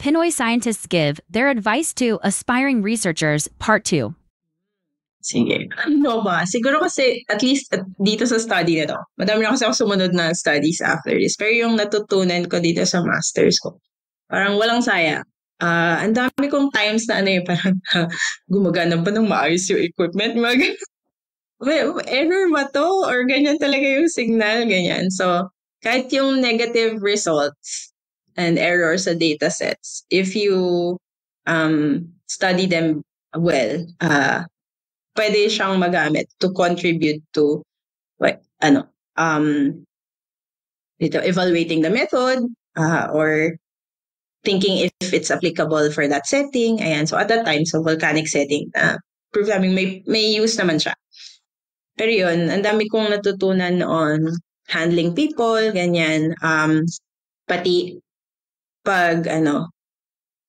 Pinoy scientists give their advice to aspiring researchers, Part 2. Sige. Ano ba? Siguro kasi, at least dito sa study na to, madami na kasi ako sumunod na studies after this. Pero yung natutunan ko dito sa masters ko, parang walang saya. Ang dami kong times na parang gumagana ba ng maayos yung equipment? Error ba to? Or ganyan talaga yung signal, ganyan. So, kahit yung negative results and errors sa data sets, if you study them well, pwede siyang magamit to contribute to evaluating the method or thinking if it's applicable for that setting. Ayan. So at that time, so volcanic setting, proof namin may use naman siya. Pero yun, ang dami kong natutunan on handling people, ganyan. Pati pag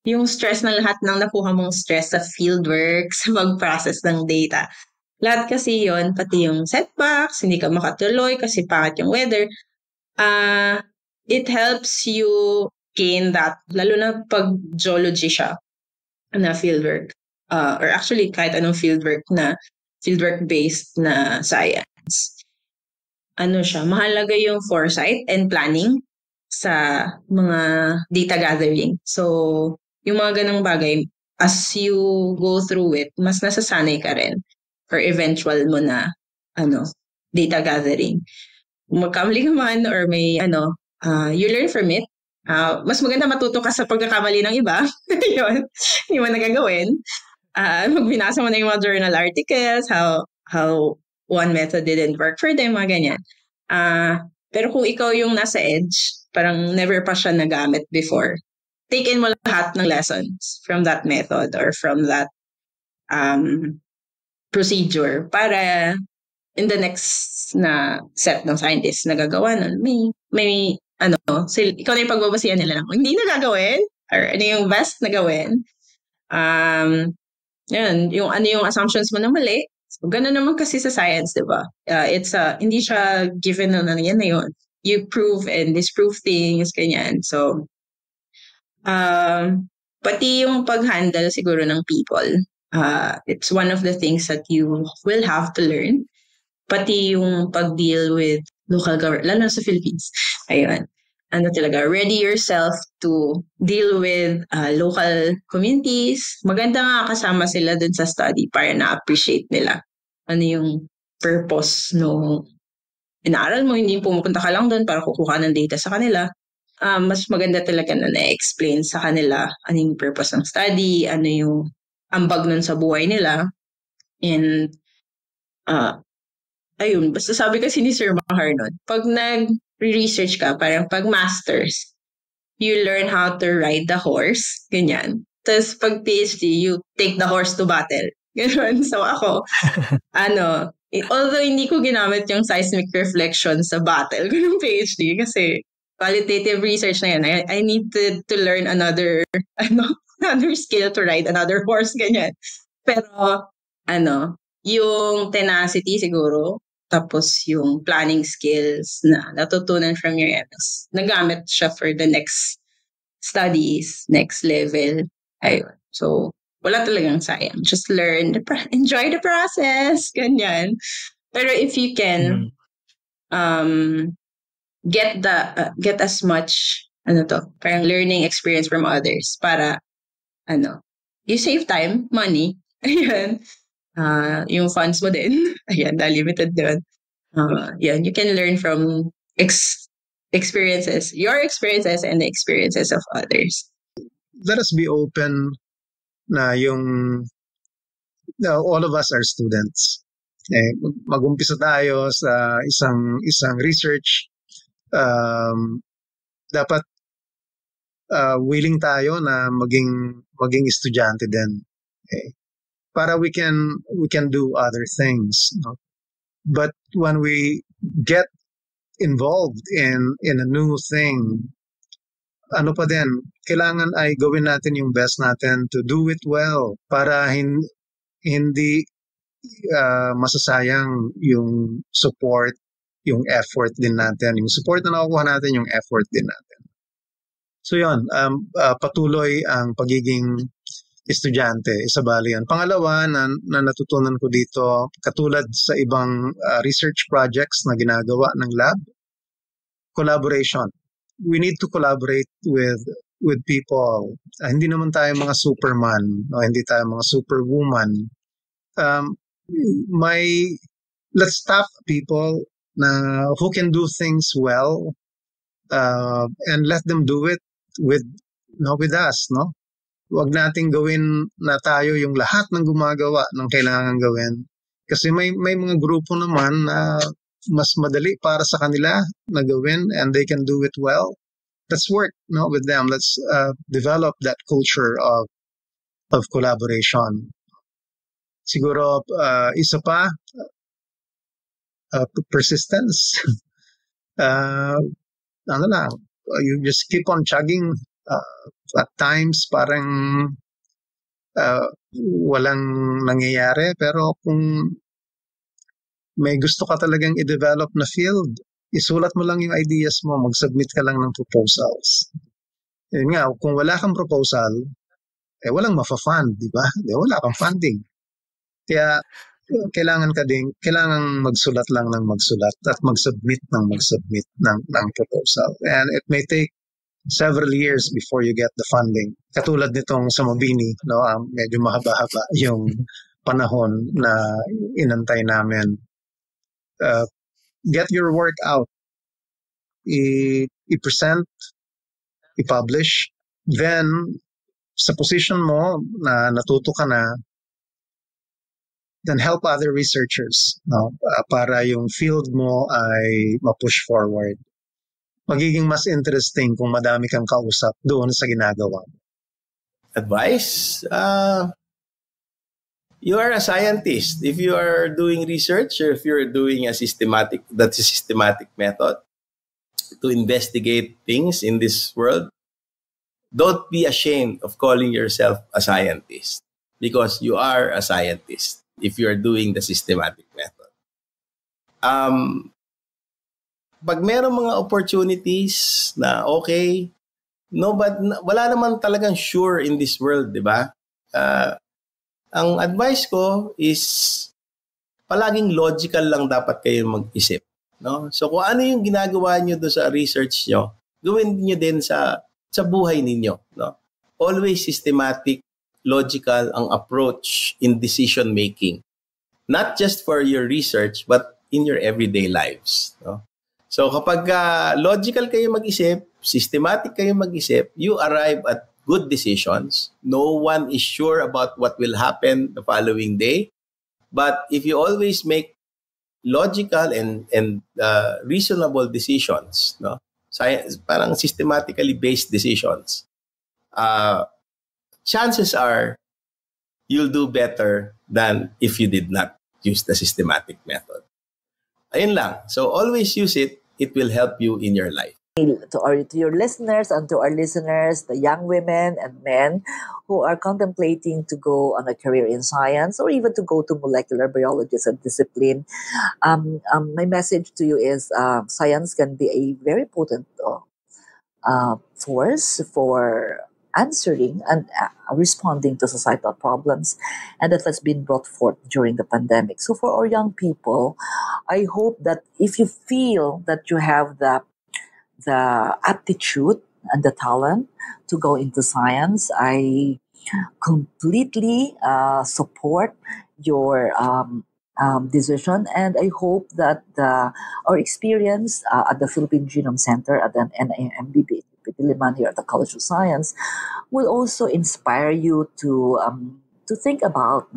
yung stress na lahat ng nakuha mong stress sa fieldwork, sa mag-process ng data. Lahat kasi yon, pati yung setbacks, hindi ka makatuloy kasi pangit yung weather. It helps you gain that, lalo na pag geology siya na fieldwork. Or actually, kahit anong fieldwork-based na science. Siya, mahalaga yung foresight and planning sa mga data gathering. So, yung mga ganang bagay, as you go through it, mas nasasanay ka rin for eventual mo na data gathering. Magkamali ka man or may you learn from it. Mas maganda matuto ka sa pagkakamali ng iba. Yun, hindi mo nagagawin. Magbinasa mo na yung mga journal articles, how one method didn't work for them, mga ganyan. Pero kung ikaw yung nasa edge, parang never pa siya nagamit before, take in mo lahat ng lessons from that method or from that procedure para in the next na set ng scientists na gagawa nun, may ikaw na yung pagbabasihan nila ng hindi na gagawin or ano yung best na gawin. Yan, yung assumptions mo na mali. So, ganun naman kasi sa science, di ba? It's hindi siya given na yan na yun. You prove and disprove things, ganyan. So, pati yung pag-handle siguro ng people, it's one of the things that you will have to learn. Pati yung pag-deal with local government, lalo na sa Philippines. Ayun. Talaga, ready yourself to deal with local communities. Maganda nga kasama sila dun sa study para na-appreciate nila ano yung purpose no inaaral mo. Hindi pumupunta ka lang dun para kukuha ng data sa kanila. Mas maganda talaga na na-explain sa kanila ano yung purpose ng study, ano yung ambag nun sa buhay nila. And ayun, basta sabi kasi ni Sir Mahar nun, pag nag-research ka, parang pag masters, you learn how to ride the horse, ganyan. Tapos pag PhD, you take the horse to battle. Ganun. So ako, although hindi ko ginamit yung seismic reflection sa battle ko ng PhD kasi qualitative research na yan, I need to learn another skill to ride another horse, ganyan. Pero, yung tenacity siguro, tapos yung planning skills na natutunan from your MS, nagamit siya for the next studies, next level. Ayun. So, wala talagang sayang. Just learn, enjoy the process, ganyan. Pero if you can get as much parang learning experience from others para you save time, money, ayan. Yung funds mo din, ayan, limited din. Yan, you can learn from experiences, your experiences and the experiences of others. Let us be open na all of us are students. Mag-umpisa tayo sa isang research. Dapat willing tayo na maging estudyante din. Para we can do other things. No? But when we get involved in a new thing, pa din, kailangan ay gawin natin yung best natin to do it well para hindi masasayang yung support, yung effort din natin. Yung support na nakukuha natin, yung effort din natin. So yun, patuloy ang pagiging estudyante, isa bali yan. Pangalawa na natutunan ko dito, katulad sa ibang research projects na ginagawa ng lab, collaboration. We need to collaborate with people. Hindi naman tayo mga superman, no? Hindi tayo mga superwoman. Let's stop people na who can do things well, and let them do it with us, no? Huwag nating gawin na tayo yung lahat ng gumagawa ng kailangan gawin. Kasi may mga grupo naman na mas madali para sa kanila na gawin and they can do it well. Let's work, no, with them. Let's develop that culture of collaboration. Siguro isa pa, persistence. You just keep on chugging. At times parang walang nangyayari, pero kung may gusto ka talagang i-develop na field, isulat mo lang yung ideas mo, mag-submit ka lang ng proposals. Yun nga, kung wala kang proposal, walang mafa-fund, di ba? Wala kang funding. Kaya kailangan magsulat lang ng magsulat at mag-submit ng proposal. And it may take several years before you get the funding. Katulad nitong sa Mabini, no, medyo mahaba-haba yung panahon na inantay namin. Get your work out. I-present, i-publish. Then, sa position mo na natuto ka na, then help other researchers, no, para yung field mo ay ma-push forward. Magiging mas interesting kung madami kang kausap doon sa ginagawa. Advice? You are a scientist. If you are doing research or if you're doing that's a systematic method to investigate things in this world, don't be ashamed of calling yourself a scientist because you are a scientist if you're doing the systematic method. Pag merong mga opportunities na okay, but wala naman talagang sure in this world, di ba? Ang advice ko is palaging logical lang dapat kayo mag-isip. No? So kung ano yung ginagawa nyo doon sa research nyo, gawin nyo din sa buhay ninyo. No? Always systematic, logical ang approach in decision making. Not just for your research, but in your everyday lives. No? So kapag logical kayo mag-isip, systematic kayo mag-isip, you arrive at good decisions. No one is sure about what will happen the following day. But if you always make logical and reasonable decisions, no, parang systematically based decisions, chances are you'll do better than if you did not use the systematic method. Ayun lang. So always use it. It will help you in your life. To your listeners and to our listeners, the young women and men who are contemplating to go on a career in science or even to go to molecular biology as a discipline, my message to you is science can be a very potent force for answering and responding to societal problems, and that has been brought forth during the pandemic. So for our young people, I hope that if you feel that you have the aptitude and the talent to go into science, I completely support your decision, and I hope that our experience at the Philippine Genome Center at the NIMBB Diliman here at the College of Science will also inspire you to think about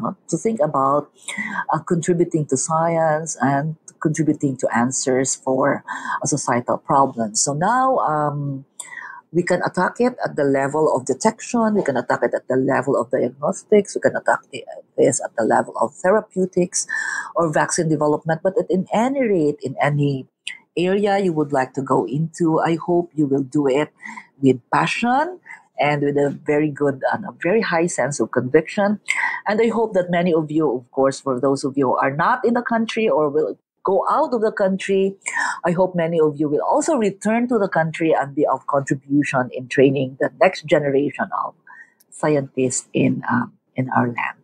contributing to science and contributing to answers for societal problems. So now we can attack it at the level of detection, we can attack it at the level of diagnostics, we can attack this at the level of therapeutics or vaccine development. But in any rate, in any area you would like to go into, I hope you will do it with passion and with a very good and a very high sense of conviction. And I hope that many of you, of course, for those of you who are not in the country or will go out of the country. I hope many of you will also return to the country and be of contribution in training the next generation of scientists in our land.